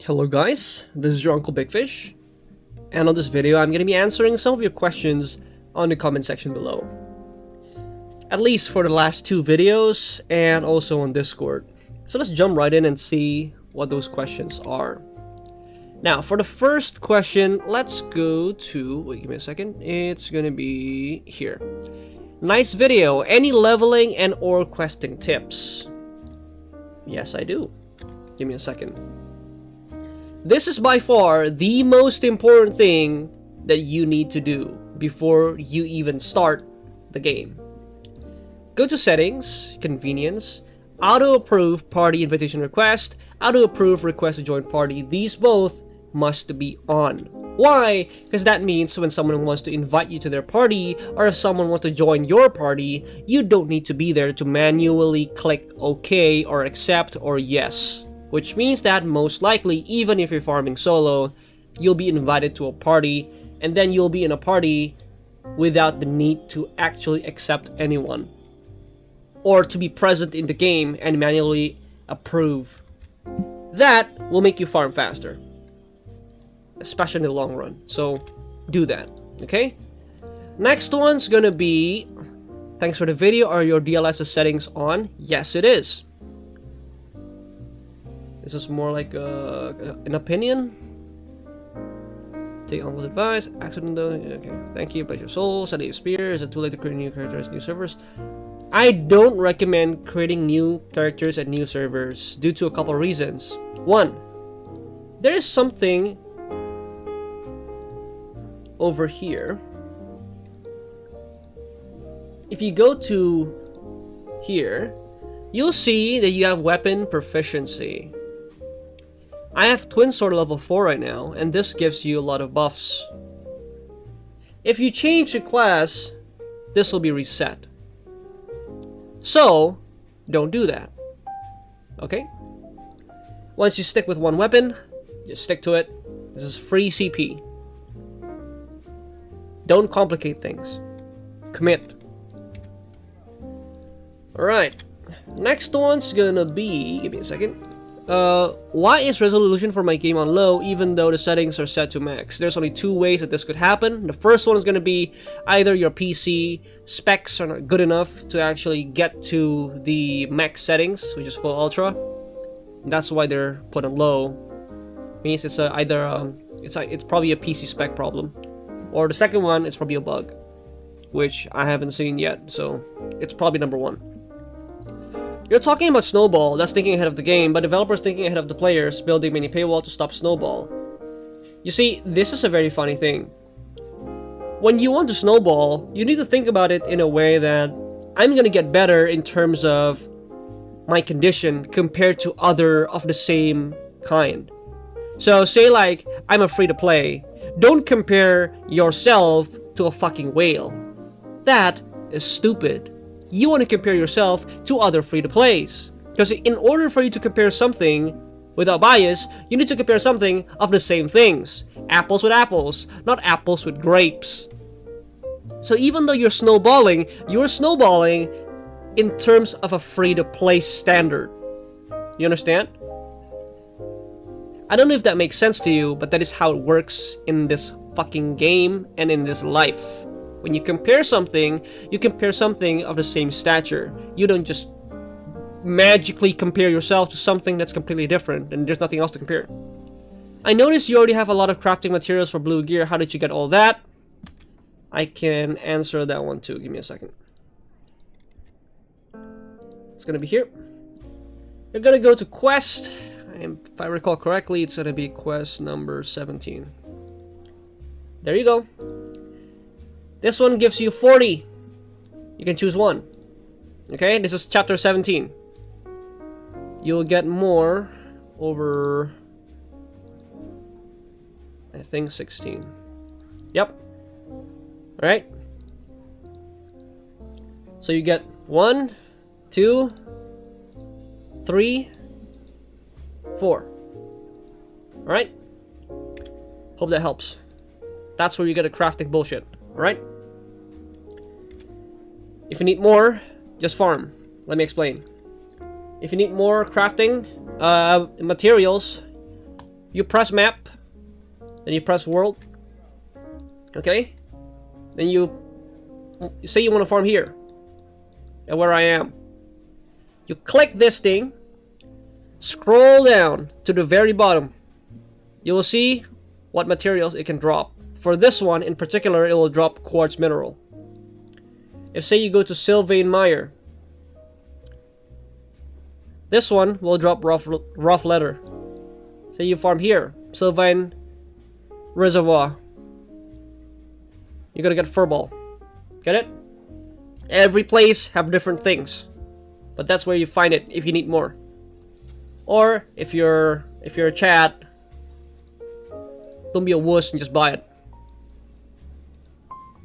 Hello guys, this is your Uncle Big Fish, and on this video I'm going to be answering some of your questions on the comment section below. At least for the last two videos, and also on Discord. So let's jump right in and see what those questions are. Now, for the first question, let's go to, wait, give me a second, it's going to be here. Nice video, any leveling and or questing tips? Yes, I do. Give me a second. This is by far the most important thing that you need to do before you even start the game. Go to settings, convenience, auto approve party invitation request, auto approve request to join party. These both must be on. Why? Because that means when someone wants to invite you to their party, or if someone wants to join your party, you don't need to be there to manually click OK or accept or yes. Which means that most likely, even if you're farming solo, you'll be invited to a party, and then you'll be in a party without the need to actually accept anyone, or to be present in the game and manually approve. That will make you farm faster, especially in the long run. So do that, okay? Next one's gonna be, thanks for the video, are your DLSS settings on? Yes, it is. This is more like an opinion. Take uncle's advice. Accident though. Okay. Thank you. Bless your soul. Study your spear. Is it too late to create new characters, new servers? I don't recommend creating new characters and new servers due to a couple reasons. One, there is something over here. If you go to here, you'll see that you have weapon proficiency. I have twin sword level 4 right now, and this gives you a lot of buffs. If you change the class, this will be reset. So, don't do that. Okay? Once you stick with one weapon, just stick to it. This is free CP. Don't complicate things. Commit. Alright. Next one's gonna be, give me a second. Why is resolution for my game on low even though the settings are set to max? There's only two ways that this could happen. The first one is going to be either your PC specs are not good enough to actually get to the max settings, which is full ultra. That's why they're put on low. Means it's either it's probably a PC spec problem, or the second one is probably a bug, which I haven't seen yet. So it's probably number one. You're talking about Snowball, that's thinking ahead of the game, but developers thinking ahead of the players, building mini paywall to stop Snowball. You see, this is a very funny thing. When you want to snowball, you need to think about it in a way that I'm gonna get better in terms of my condition compared to other of the same kind. So say like, I'm a free to play. Don't compare yourself to a fucking whale. That is stupid. You want to compare yourself to other free-to-plays. Because in order for you to compare something without bias, you need to compare something of the same things. Apples with apples, not apples with grapes. So even though you're snowballing in terms of a free-to-play standard. You understand? I don't know if that makes sense to you, but that is how it works in this fucking game and in this life. When you compare something of the same stature. You don't just magically compare yourself to something that's completely different and there's nothing else to compare. I noticed you already have a lot of crafting materials for blue gear. How did you get all that? I can answer that one too. Give me a second. It's gonna be here. You're gonna go to quest. And if I recall correctly, it's gonna be quest number 17. There you go. This one gives you 40. You can choose one. Okay, this is chapter 17. You'll get more over, I think, 16. Yep. Alright. So you get 1, 2, 3, 4. Alright? Hope that helps. That's where you get a crafting bullshit. Alright? If you need more, just farm. Let me explain. If you need more crafting materials, You press map, then you press world. Okay? Then you say you want to farm here. And where I am. You click this thing. Scroll down to the very bottom. You will see what materials it can drop. For this one in particular, it will drop quartz mineral. If say you go to Sylvain Mire, this one will drop rough leather. Say you farm here, Sylvain Reservoir, you're gonna get furball. Get it? Every place have different things, but that's where you find it if you need more. Or if you're a chat, don't be a wuss and just buy it.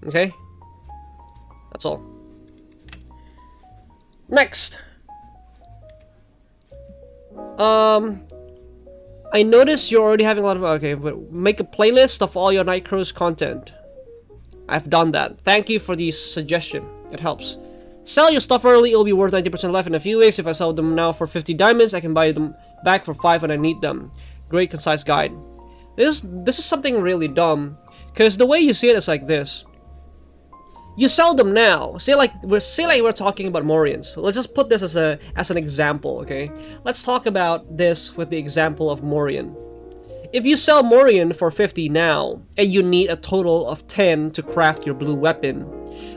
Okay? That's all. Next. I noticed you're already having a lot of... Okay, but make a playlist of all your Night Crows content. I've done that. Thank you for the suggestion. It helps. Sell your stuff early. It'll be worth 90% left in a few weeks. If I sell them now for 50 diamonds, I can buy them back for 5 when I need them. Great concise guide. This is something really dumb. Because the way you see it is like this. You sell them now. Say like we're talking about Morians. Let's just put this as an example, okay? Let's talk about this with the example of Morian. If you sell Morian for 50 now, and you need a total of 10 to craft your blue weapon,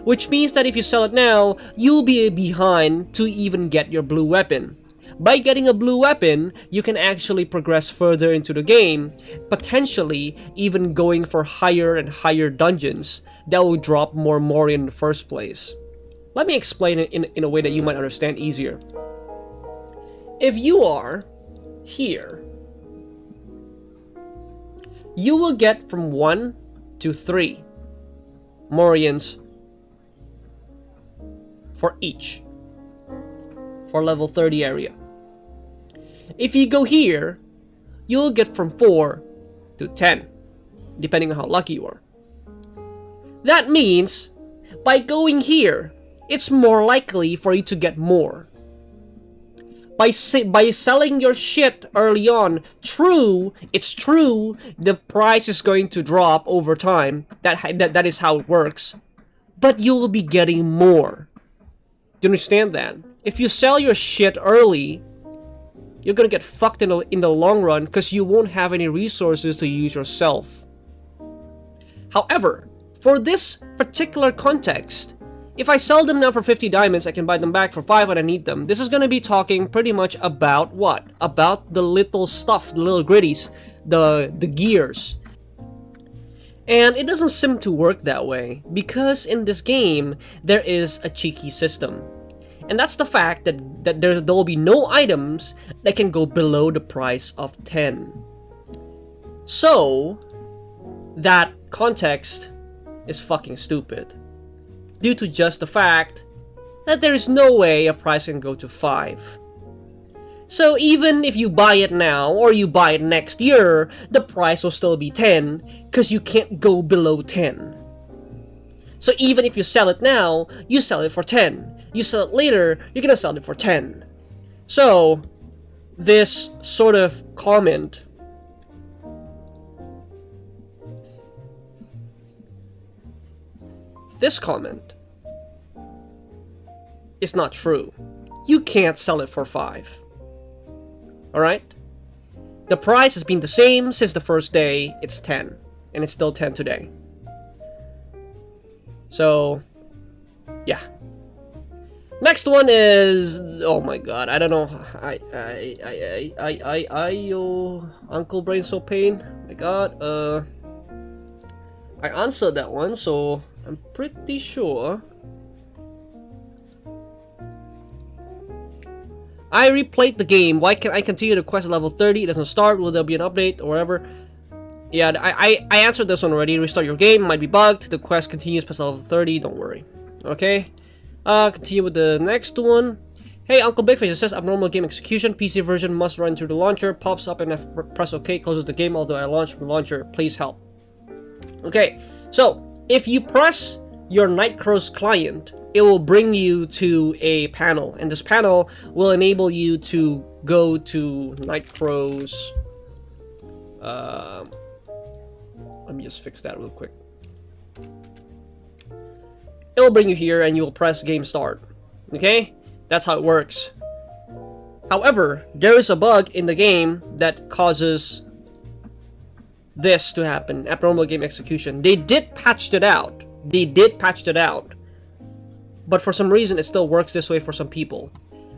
which means that if you sell it now, you'll be behind to even get your blue weapon. By getting a blue weapon, you can actually progress further into the game, potentially even going for higher and higher dungeons that will drop more Morian in the first place. Let me explain it in a way that you might understand easier. If you are here, you will get from 1 to 3 Morians for each, for level 30 area. If you go here, you'll get from 4 to 10, depending on how lucky you are. That means, by going here, it's more likely for you to get more. By selling your shit early on, it's true, the price is going to drop over time. That is how it works. But you will be getting more. Do you understand that? If you sell your shit early, you're gonna get fucked in the long run because you won't have any resources to use yourself. However, for this particular context, if I sell them now for 50 diamonds, I can buy them back for 5 when I need them. This is going to be talking pretty much about what? About the little stuff, the little gritties, the gears. And it doesn't seem to work that way, because in this game, there is a cheeky system. And that's the fact that there will be no items that can go below the price of 10. So, that context is fucking stupid. Due to just the fact that there is no way a price can go to 5. So even if you buy it now or you buy it next year, the price will still be 10 because you can't go below 10. So even if you sell it now, you sell it for 10. You sell it later, you're gonna sell it for 10. So this sort of comment is not true. You can't sell it for 5. Alright? The price has been the same since the first day. It's 10. And it's still 10 today. So, yeah. Next one is... Oh my god, I don't know. Uncle Brain So Pain. My god, I answered that one, so I'm pretty sure. I replayed the game. Why can't I continue the quest at level 30? It doesn't start. Will there be an update or whatever? Yeah, I answered this one already. Restart your game. Might be bugged. The quest continues past level 30. Don't worry. Okay. Continue with the next one. Hey, Uncle Bigface. It says abnormal game execution. PC version must run through the launcher. Pops up and I press OK. Closes the game. Although I launched from the launcher. Please help. Okay. So, if you press your Nightcrows client, it will bring you to a panel, and this panel will enable you to go to Nightcrows Let me just fix that real quick. It'll bring you here and you'll press game start. Okay? That's how it works. However, there is a bug in the game that causes this to happen, abnormal game execution. They did patch it out. But for some reason it still works this way for some people.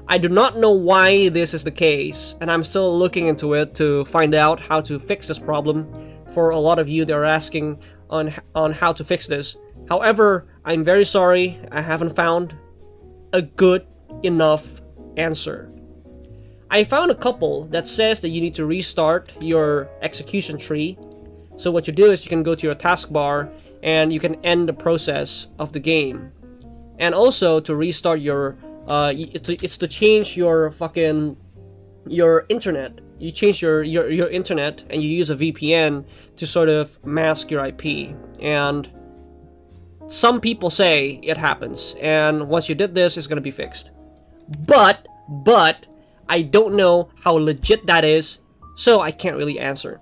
I do not know why this is the case, and I'm still looking into it to find out how to fix this problem. For a lot of you that are asking on how to fix this. However, I'm very sorry, I haven't found a good enough answer. I found a couple that says that you need to restart your execution tree. So what you do is you can go to your taskbar and you can end the process of the game. And also to restart your it's to change your your internet. You change your internet and you use a VPN to sort of mask your IP. And some people say it happens, and once you did this, it's gonna be fixed. But I don't know how legit that is, so I can't really answer.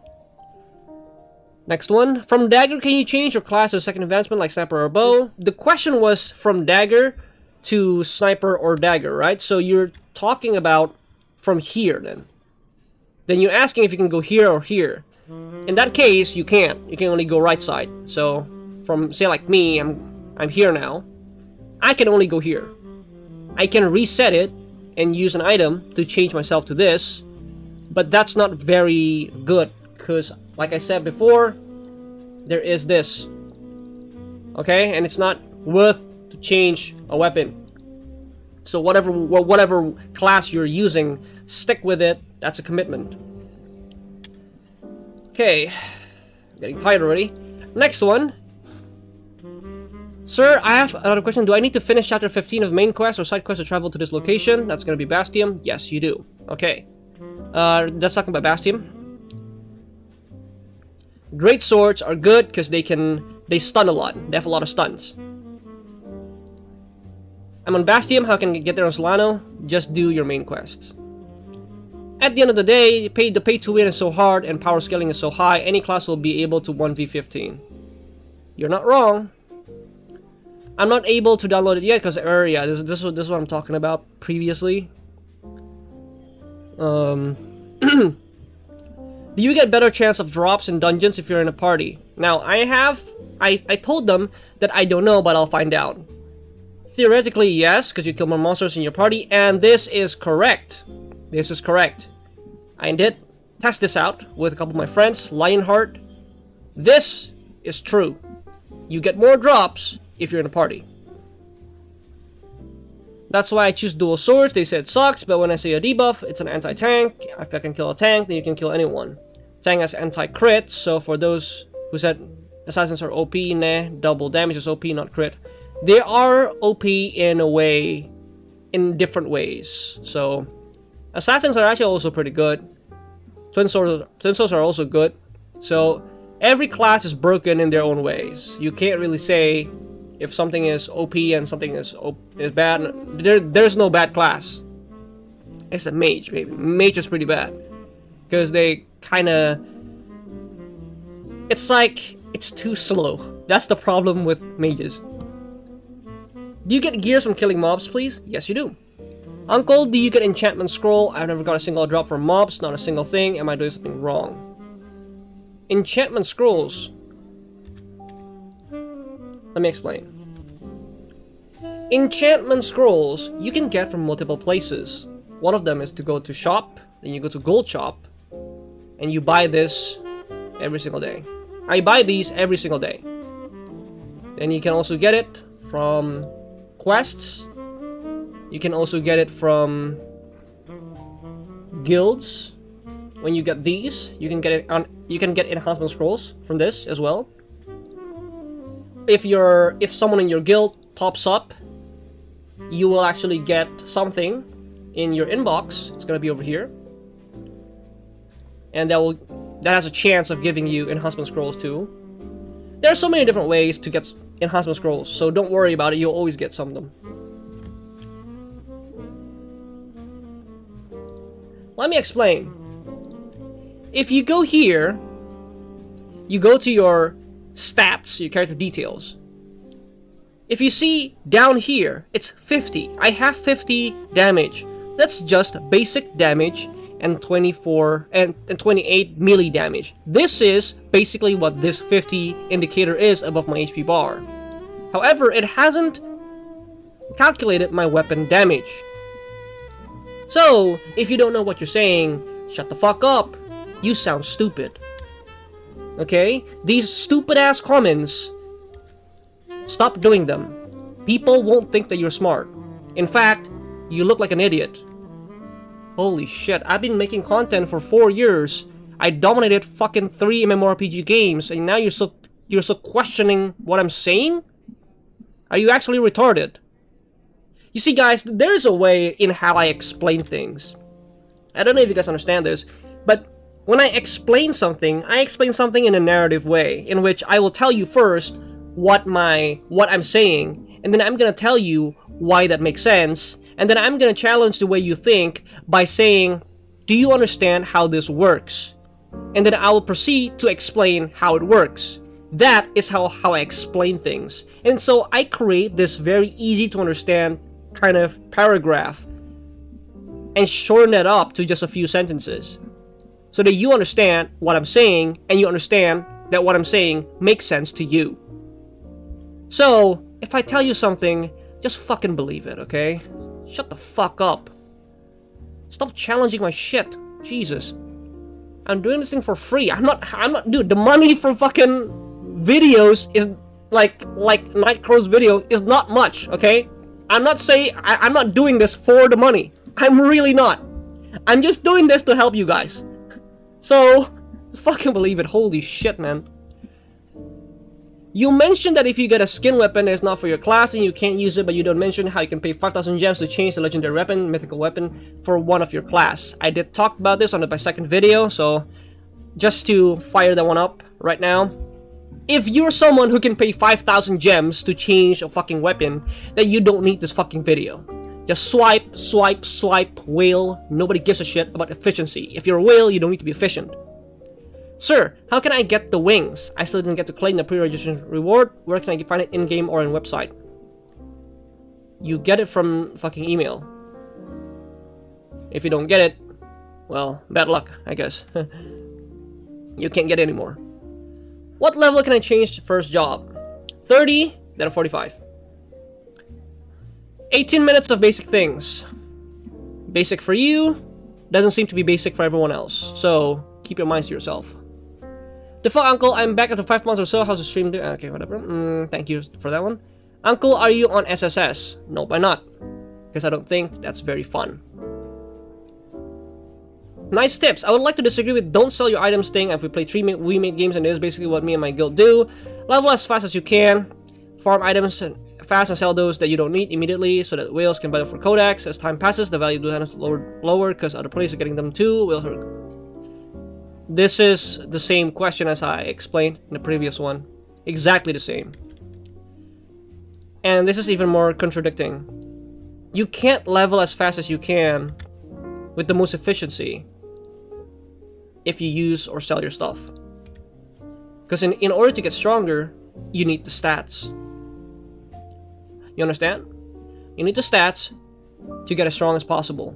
Next one. From dagger, can you change your class to second advancement like sniper or bow? The question was from dagger to sniper or dagger, right? So you're talking about from here then. Then you're asking if you can go here or here. In that case, you can't. You can only go right side. So from, say like me, I'm here now. I can only go here. I can reset it and use an item to change myself to this, but that's not very good because, like I said before, there is this. Okay, and it's not worth to change a weapon. So whatever class you're using, stick with it. That's a commitment. Okay, getting tired already. Next one. Sir, I have another question. Do I need to finish chapter 15 of main quest or side quest to travel to this location? That's gonna be Bastion. Yes, you do. Okay. Let's talk about Bastion. Great swords are good because they stun a lot. They have a lot of stuns. I'm on Bastion. How can I get there on Solano? Just do your main quests. At the end of the day, the pay to win is so hard and power scaling is so high, any class will be able to 1v15. You're not wrong. I'm not able to download it yet because yeah, this is what I'm talking about previously. Do you get better chance of drops in dungeons if you're in a party? Now, I told them that I don't know, but I'll find out. Theoretically, yes, because you kill more monsters in your party, and this is correct. This is correct. I did test this out with a couple of my friends, Lionheart. This is true. You get more drops if you're in a party. That's why I choose dual swords. They said it sucks, but when I say a debuff, it's an anti-tank. If I can kill a tank, then you can kill anyone. Tank has anti-crit, so for those who said assassins are OP, nah, double damage is OP, not crit. They are OP in a way, in different ways. So, assassins are actually also pretty good. Twin swords are also good. So, every class is broken in their own ways. You can't really say if something is OP and something is bad. There's no bad class. It's a mage, maybe. Mage is pretty bad. Because they kinda... It's like, it's too slow. That's the problem with mages. Do you get gears from killing mobs, please? Yes, you do. Uncle, do you get enchantment scroll? I've never got a single drop from mobs, not a single thing. Am I doing something wrong? Enchantment scrolls. Let me explain. Enchantment scrolls you can get from multiple places. One of them is to go to shop, then you go to gold shop, and you buy this every single day. I buy these every single day. Then you can also get it from quests. You can also get it from guilds. When you get these, you can get it on. You can get enhancement scrolls from this as well. If someone in your guild tops up, you will actually get something in your inbox. It's gonna be over here, and that has a chance of giving you enhancement scrolls too. There are so many different ways to get enhancement scrolls, so don't worry about it. You'll always get some of them. Let me explain. If you go here you go to your stats, your character details. If you see down here, it's 50. I have 50 damage. That's just basic damage and 24 and 28 melee damage. This is basically what this 50 indicator is above my HP bar. However, it hasn't calculated my weapon damage. So, if you don't know what you're saying, shut the fuck up. You sound stupid. Okay? These stupid ass comments, stop doing them. People won't think that you're smart. In fact, you look like an idiot. Holy shit, I've been making content for 4 years. I dominated fucking 3 MMORPG games, and now you're so questioning what I'm saying? Are you actually retarded? You see, guys, there is a way in how I explain things. I don't know if you guys understand this, but when I explain something in a narrative way, in which I will tell you first what I'm saying, and then I'm gonna tell you why that makes sense, and then I'm gonna challenge the way you think by saying, do you understand how this works? And then I will proceed to explain how it works. That is how I explain things. And so I create this very easy to understand kind of paragraph and shorten it up to just a few sentences, so that you understand what I'm saying, and you understand that what I'm saying makes sense to you. So, if I tell you something, just fucking believe it, okay? Shut the fuck up. Stop challenging my shit. Jesus. I'm doing this thing for free. I'm not, dude, the money for fucking videos is like Nightcrow's video is not much, okay? I'm not doing this for the money. I'm really not. I'm just doing this to help you guys. So, fucking believe it. Holy shit, man. You mentioned that if you get a skin weapon, it's not for your class and you can't use it, but you don't mention how you can pay 5,000 gems to change the legendary weapon, mythical weapon, for one of your class. I did talk about this on my second video, so just to fire that one up right now. If you're someone who can pay 5,000 gems to change a fucking weapon, then you don't need this fucking video. Just swipe, swipe, swipe, whale. Nobody gives a shit about efficiency. If you're a whale, you don't need to be efficient. Sir, how can I get the wings? I still didn't get to claim the pre-registration reward. Where can I find it, in-game or in website? You get it from fucking email. If you don't get it, well, bad luck, I guess. You can't get it anymore. What level can I change first job? 30, then 45. 18 minutes of basic things. Basic for you, doesn't seem to be basic for everyone else. So, keep your minds to yourself. The fuck, uncle, I'm back after 5 months or so. How's the stream doing? Okay, whatever. Thank you for that one. Uncle, are you on SSS? Nope, I'm not. Because I don't think that's very fun. Nice tips. I would like to disagree with don't sell your items thing. If we play 3 we made games, and it is basically what me and my guild do. Level as fast as you can. Farm items fast and sell those that you don't need immediately, so that whales can buy them for codex. As time passes, the value of those items lower because other players are getting them too. Whales are... This is the same question as I explained in the previous one. Exactly the same. And this is even more contradicting. You can't level as fast as you can with the most efficiency if you use or sell your stuff. Because in order to get stronger, you need the stats. You understand? You need the stats to get as strong as possible.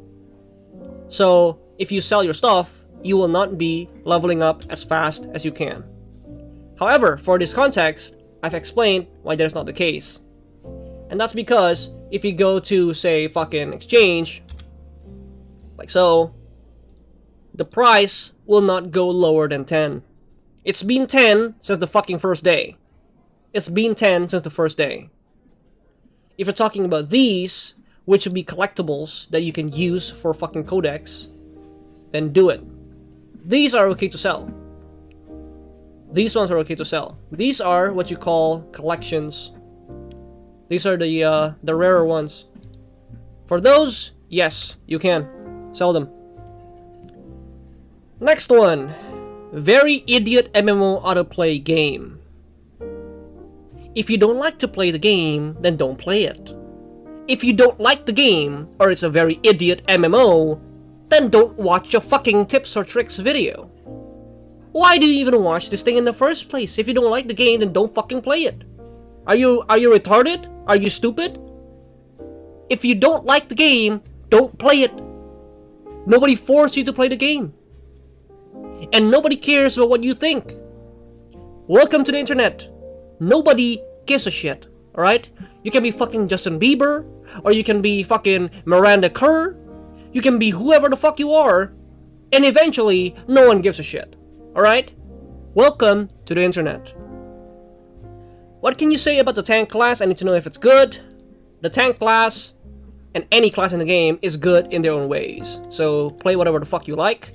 So, if you sell your stuff, you will not be leveling up as fast as you can. However, for this context, I've explained why that is not the case. And that's because if you go to, say, fucking exchange, like so, the price will not go lower than 10. It's been 10 since the fucking first day. It's been 10 since the first day. If you're talking about these, which would be collectibles that you can use for fucking codex, then do it. These are okay to sell. These ones are okay to sell. These are what you call collections. These are the rarer ones. For those, yes, you can sell them. Next one. Very idiot MMO autoplay game. If you don't like to play the game, then don't play it. If you don't like the game, or it's a very idiot MMO, then don't watch a fucking tips or tricks video. Why do you even watch this thing in the first place? If you don't like the game, then don't fucking play it. Are you retarded? Are you stupid? If you don't like the game, don't play it. Nobody forced you to play the game. And nobody cares about what you think. Welcome to the internet. Nobody gives a shit, alright? You can be fucking Justin Bieber, or you can be fucking Miranda Kerr. You can be whoever the fuck you are, and eventually, no one gives a shit, alright? Welcome to the internet. What can you say about the tank class? I need to know if it's good. The tank class, and any class in the game, is good in their own ways. So, play whatever the fuck you like,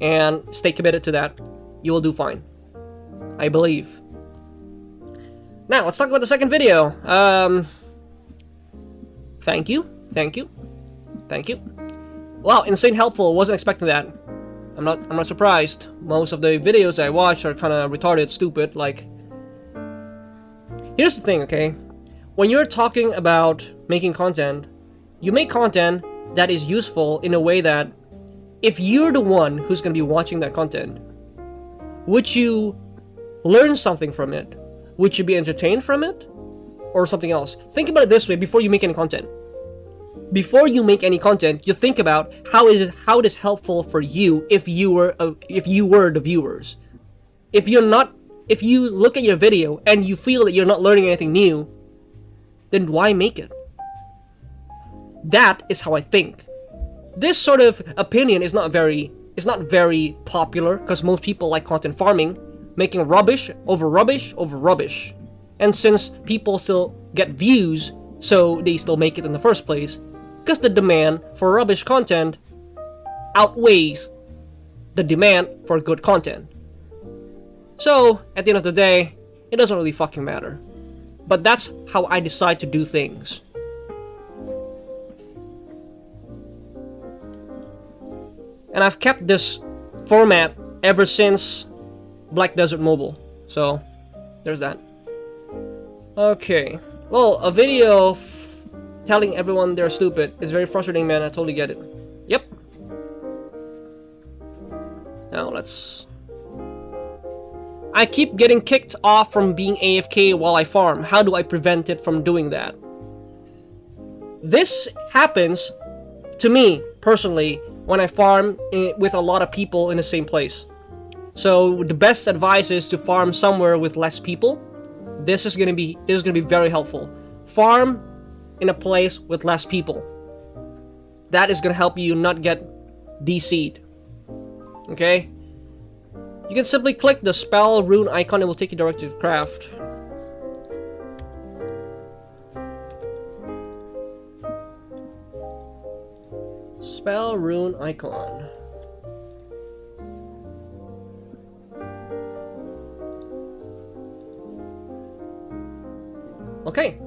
and stay committed to that. You will do fine. I believe. Now, let's talk about the second video. Thank you. Wow, insane helpful. Wasn't expecting that. I'm not surprised. Most of the videos I watch are kind of retarded, stupid. Like, here's the thing, okay? When you're talking about making content, you make content that is useful in a way that, if you're the one who's gonna be watching that content, would you learn something from it? Would you be entertained from it? Or something else? Think about it this way before you make any content. Before you make any content, you think about how it is helpful for you if you were the viewers. If you look at your video and you feel that you're not learning anything new, then why make it? That is how I think. This sort of opinion is not very popular because most people like content farming, making rubbish over rubbish over rubbish. And since people still get views, so they still make it in the first place, because the demand for rubbish content outweighs the demand for good content. So, at the end of the day, it doesn't really fucking matter. But that's how I decide to do things. And I've kept this format ever since Black Desert Mobile. So, there's that. Okay. Well, a video telling everyone they're stupid is very frustrating, man. I totally get it. Yep. Now, let's... I keep getting kicked off from being AFK while I farm. How do I prevent it from doing that? This happens to me, personally, when I farm with a lot of people in the same place. So the best advice is to farm somewhere with less people. This is gonna be very helpful. Farm in a place with less people. That is gonna help you not get DC'd. Okay? You can simply click the spell rune icon, it will take you directly to craft. Spell rune icon. Okay,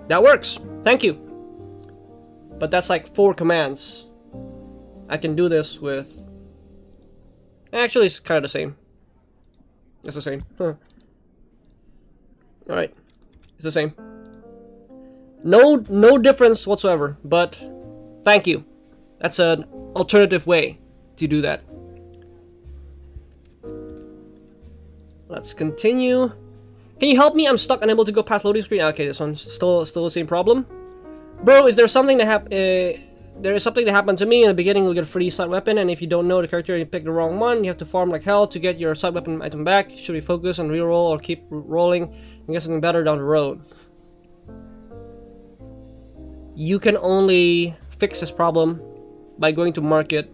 that works. Thank you. But that's like 4 commands. I can do this with... Actually, it's kind of the same. It's the same. Huh. Alright. It's the same. No difference whatsoever, but thank you. That's an alternative way to do that. Let's continue. Can you help me? I'm stuck, unable to go past loading screen. Okay, this one's still the same problem. Bro, is there something that there is something that happened to me in the beginning. You'll get a free side weapon, and if you don't know the character, you pick the wrong one. You have to farm like hell to get your side weapon item back. Should we focus on reroll or keep rolling and get something better down the road? You can only fix this problem by going to market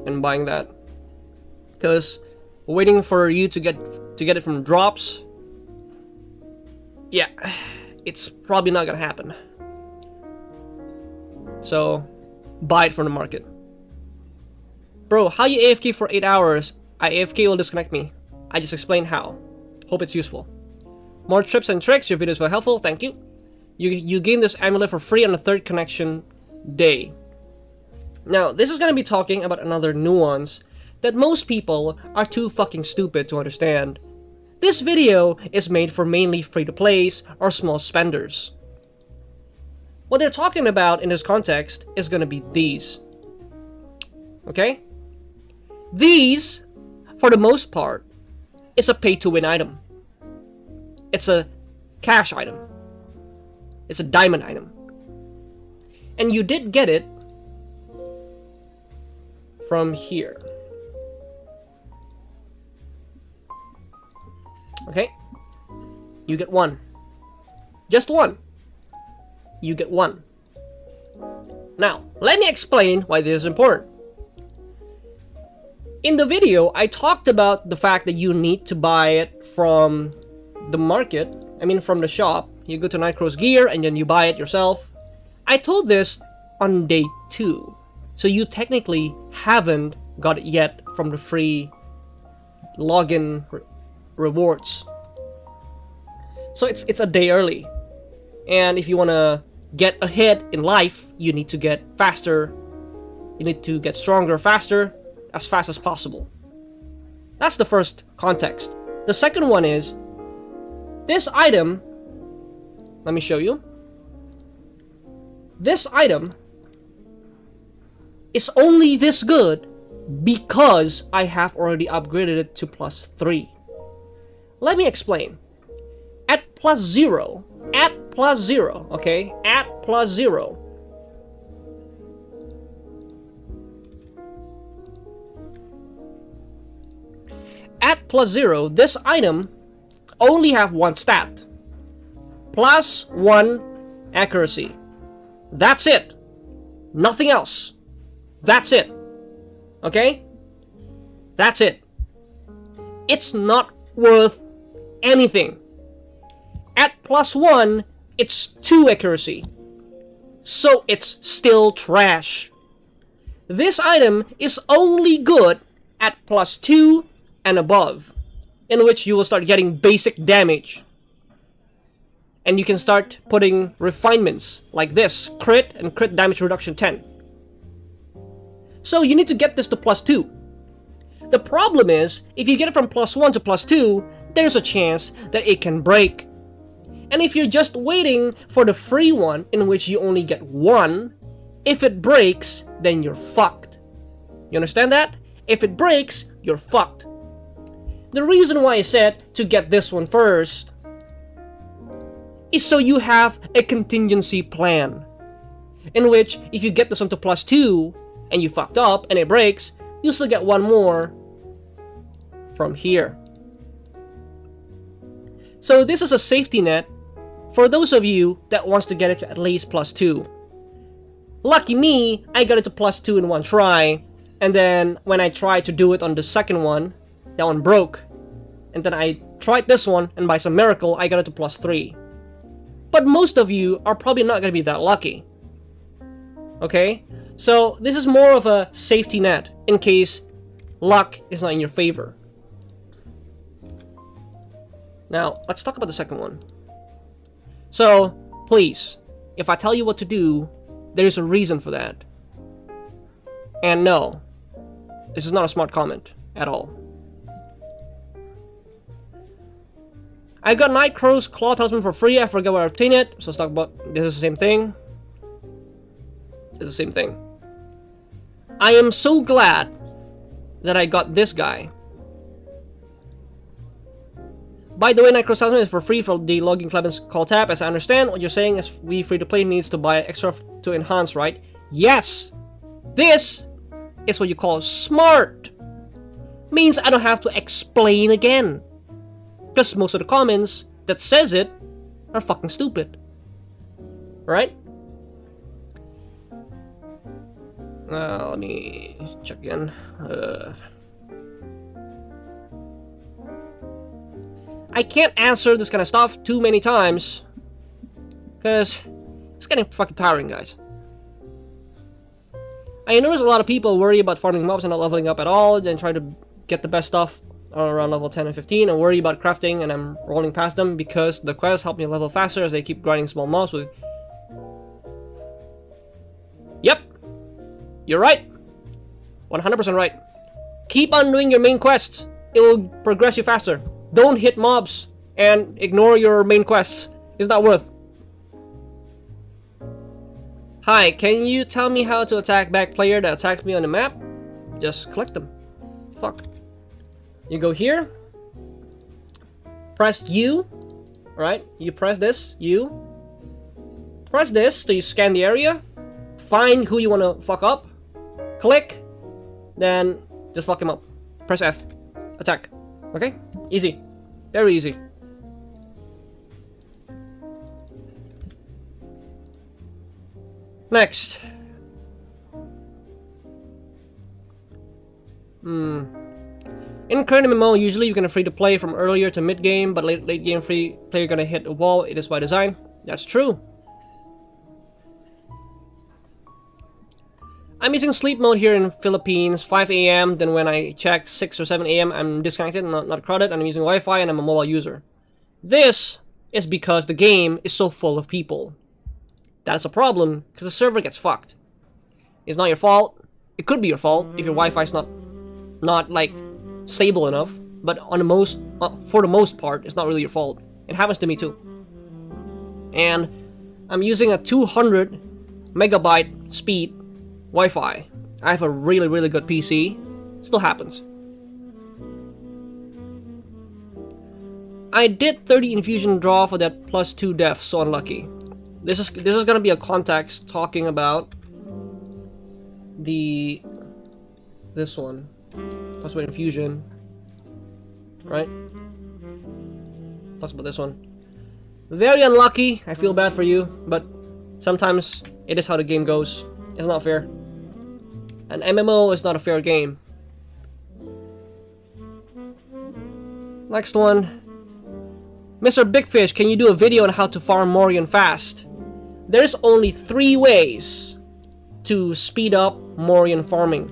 and buying that. Because waiting for you to get it from drops, yeah, it's probably not gonna happen. So buy it from the market. Bro, how you AFK for 8 hours? AFK will disconnect me. I just explained how. Hope it's useful. More tips and tricks. Your videos were helpful. Thank you. You gain this amulet for free on the 3rd connection day. Now, this is going to be talking about another nuance that most people are too fucking stupid to understand. This video is made for mainly free-to-plays or small spenders. What they're talking about in this context is going to be these. Okay? These, for the most part, it's a pay-to-win item. It's a cash item. It's a diamond item. And you did get it from here. Okay? You get one. Just one. You get one. Now, let me explain why this is important. In the video, I talked about the fact that you need to buy it from the market. I mean, from the shop. You go to Nightcrow's gear and then you buy it yourself. I told this on day 2. So you technically haven't got it yet from the free login rewards. So it's a day early. And if you want to get ahead in life, you need to get faster. You need to get stronger faster, as fast as possible. That's the first context. The second one is, this item, let me show you. This item is only this good because I have already upgraded it to +3. Let me explain. At +0, okay? At +0. At +0, this item only have one stat. +1 accuracy. That's it. Nothing else. That's it. Okay? That's it. It's not worth anything. At +1, it's 2 accuracy. So it's still trash. This item is only good at +2 and above, in which you will start getting basic damage. And you can start putting refinements like this, crit and crit damage reduction 10. So you need to get this to +2. The problem is, if you get it from +1 to +2, there's a chance that it can break. And if you're just waiting for the free one, in which you only get 1, if it breaks, then you're fucked. You understand that? If it breaks, you're fucked. The reason why I said to get this one first is so you have a contingency plan, in which if you get this one to +2 and you fucked up and it breaks, you still get one more from here. So this is a safety net for those of you that wants to get it to at least +2. Lucky me, I got it to +2 in one try, and then when I tried to do it on the second one, that one broke. And then I tried this one, and by some miracle, I got it to +3. But most of you are probably not going to be that lucky. Okay? So this is more of a safety net in case luck is not in your favor. Now, let's talk about the second one. So, please, if I tell you what to do, there's a reason for that. And no, this is not a smart comment at all. I got Nightcrow's Claw Talisman for free. I forget where I obtained it. So let's talk about this. Is the same thing. It's the same thing. I am so glad that I got this guy. By the way, Nightcrow's Talisman is for free for the Logging Cleben's Call Tab. As I understand, what you're saying is we free-to-play needs to buy extra to enhance, right? Yes! This is what you call smart. Means I don't have to explain again. Because most of the comments that says it are fucking stupid. Right? Let me check again. I can't answer this kind of stuff too many times, because it's getting fucking tiring, guys. I notice a lot of people worry about farming mobs and not leveling up at all, then try to get the best stuff around level 10 and 15, and worry about crafting, and I'm rolling past them because the quests help me level faster as they keep grinding small mobs with... Yep! You're right! 100% right. Keep on doing your main quests. It will progress you faster. Don't hit mobs and ignore your main quests. It's not worth. Hi, can you tell me how to attack back player that attacks me on the map? Just collect them. Fuck. You go here, press U, right? You press this, U. Press this so you scan the area, find who you want to fuck up, click, then just fuck him up. Press F, attack. Okay? Easy. Very easy. Next. In current MMO, usually you're gonna free to play from earlier to mid game, but late game free player gonna hit a wall. It is by design. That's true. I'm using sleep mode here in Philippines, 5 AM. Then when I check 6 or 7 AM, I'm disconnected, not crowded, and I'm using Wi-Fi, and I'm a mobile user. This is because the game is so full of people. That's a problem because the server gets fucked. It's not your fault. It could be your fault if your Wi-Fi is not like stable enough, but for the most part, it's not really your fault. It happens to me too. And I'm using a 200 megabyte speed Wi-Fi. I have a really good PC. Still happens. I did 30 infusion draw for that +2 def, so unlucky. This is gonna be a context talking about this one. +1 infusion. Right? Talks about this one. Very unlucky. I feel bad for you, but sometimes it is how the game goes. It's not fair. An MMO is not a fair game. Next one. Mr. Big Fish, can you do a video on how to farm Morian fast? There's only 3 ways to speed up Morian farming.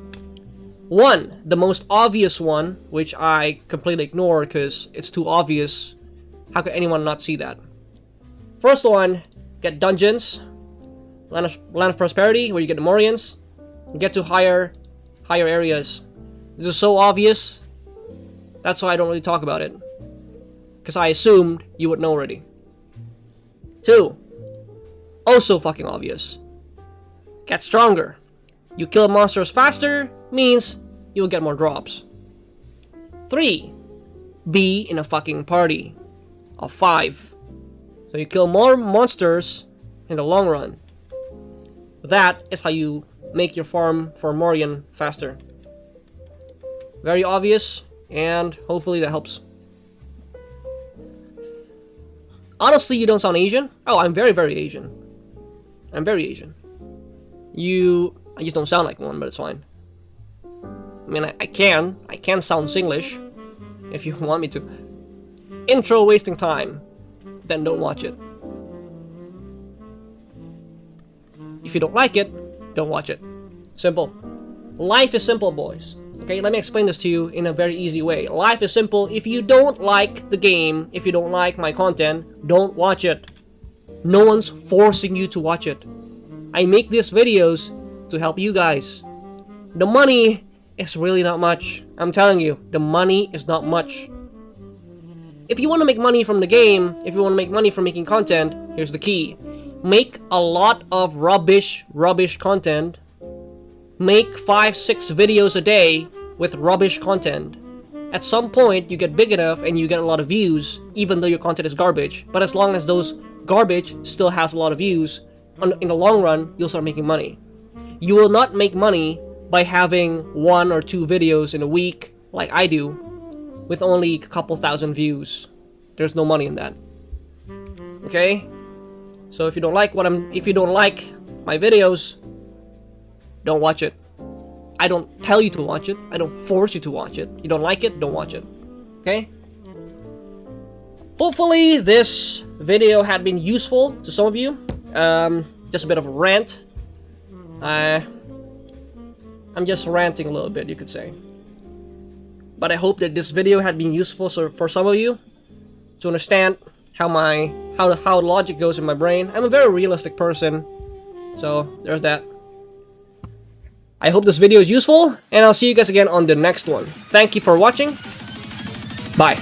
One, the most obvious one, which I completely ignore because it's too obvious. How could anyone not see that? First one, get dungeons, Land of Prosperity, where you get the Morians, and get to higher areas. This is so obvious. That's why I don't really talk about it, because I assumed you would know already. 2, also fucking obvious. Get stronger. You kill monsters faster, means you will get more drops. 3, be in a fucking party of 5. So you kill more monsters in the long run. That is how you make your farm for Morian faster. Very obvious, and hopefully that helps. Honestly, you don't sound Asian. Oh, I'm very Asian. I'm very Asian. I just don't sound like one, but it's fine. I mean, I can sound Singlish if you want me to. Intro wasting time, then don't watch it. If you don't like it, don't watch it. Simple. Life is simple, boys. Okay, let me explain this to you in a very easy way. Life is simple. If you don't like the game, if you don't like my content, don't watch it. No one's forcing you to watch it. I make these videos to help you guys. The money is really not much. I'm telling you, the money is not much. If you want to make money from the game, if you want to make money from making content, here's the key. Make a lot of rubbish content. Make 5-6 videos a day with rubbish content. At some point, you get big enough and you get a lot of views, even though your content is garbage. But as long as those garbage still has a lot of views, in the long run, you'll start making money. You will not make money by having 1 or 2 videos in a week, like I do, with only a couple thousand views. There's no money in that. Okay? So if you don't like my videos, don't watch it. I don't tell you to watch it. I don't force you to watch it. You don't like it, don't watch it. Okay? Hopefully this video had been useful to some of you. Just a bit of a rant. I'm just ranting a little bit, you could say. But I hope that this video had been useful for some of you to understand how logic goes in my brain. I'm a very realistic person, so there's that. I hope this video is useful, and I'll see you guys again on the next one. Thank you for watching. Bye.